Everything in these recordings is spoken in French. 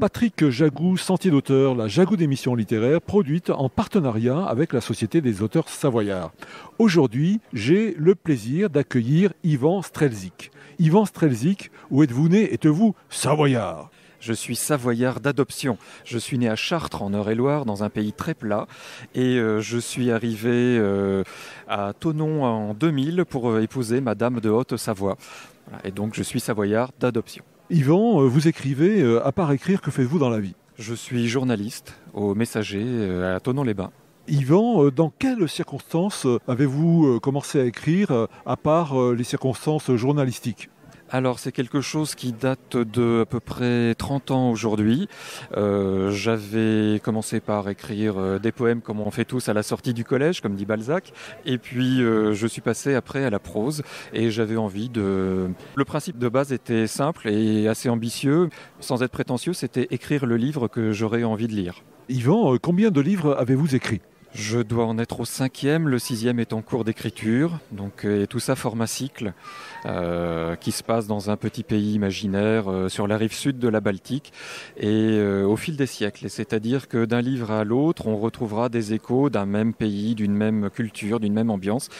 Patrick Jagou, Sentier d'auteur, la Jagou d'émissions littéraires, produite en partenariat avec la Société des auteurs savoyards. Aujourd'hui, j'ai le plaisir d'accueillir Ivan Strelzik. Ivan Strelzik, où êtes-vous né? Êtes-vous savoyard? Je suis savoyard d'adoption. Je suis né à Chartres, en Eure-et-Loire, dans un pays très plat. Et je suis arrivé à Thonon en 2000 pour épouser Madame de Haute-Savoie. Voilà. Et donc, je suis savoyard d'adoption. Ivan, vous écrivez, à part écrire, que faites-vous dans la vie? Je suis journaliste au Messager à Thonon-les-Bains. Ivan, dans quelles circonstances avez-vous commencé à écrire, à part les circonstances journalistiques? Alors c'est quelque chose qui date de à peu près 30 ans aujourd'hui. J'avais commencé par écrire des poèmes comme on fait tous à la sortie du collège, comme dit Balzac. Et puis je suis passé après à la prose et j'avais envie de... Le principe de base était simple et assez ambitieux. Sans être prétentieux, c'était écrire le livre que j'aurais envie de lire. Ivan, combien de livres avez-vous écrit? Je dois en être au 5e, le 6e est en cours d'écriture, donc et tout ça format cycle, qui se passe dans un petit pays imaginaire sur la rive sud de la Baltique et au fil des siècles. C'est-à-dire que d'un livre à l'autre, on retrouvera des échos d'un même pays, d'une même culture, d'une même ambiance.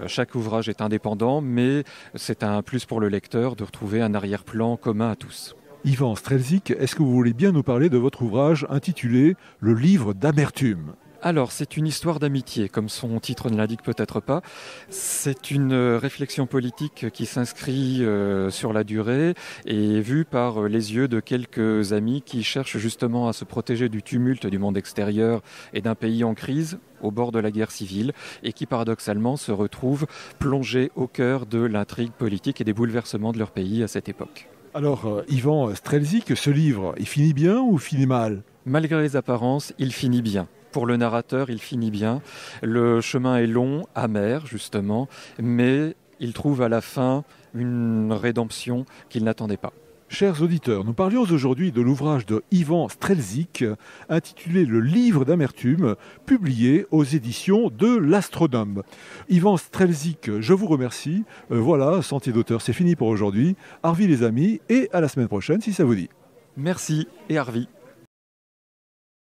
Chaque ouvrage est indépendant, mais c'est un plus pour le lecteur de retrouver un arrière-plan commun à tous. Ivan Strelzik, est-ce que vous voulez bien nous parler de votre ouvrage intitulé « Le livre d'amertume » ? Alors, c'est une histoire d'amitié, comme son titre ne l'indique peut-être pas. C'est une réflexion politique qui s'inscrit sur la durée et vue par les yeux de quelques amis qui cherchent justement à se protéger du tumulte du monde extérieur et d'un pays en crise au bord de la guerre civile et qui paradoxalement se retrouvent plongés au cœur de l'intrigue politique et des bouleversements de leur pays à cette époque. Alors, Ivan Strelzik, ce livre, il finit bien ou finit mal? Malgré les apparences, il finit bien. Pour le narrateur, il finit bien. Le chemin est long, amer justement, mais il trouve à la fin une rédemption qu'il n'attendait pas. Chers auditeurs, nous parlions aujourd'hui de l'ouvrage de Ivan Strelzik, intitulé « Le livre d'amertume », publié aux éditions de l'Astronome. Ivan Strelzik, je vous remercie. Voilà, Sentier d'auteur, c'est fini pour aujourd'hui. Arvi les amis, et à la semaine prochaine si ça vous dit. Merci et Arvi.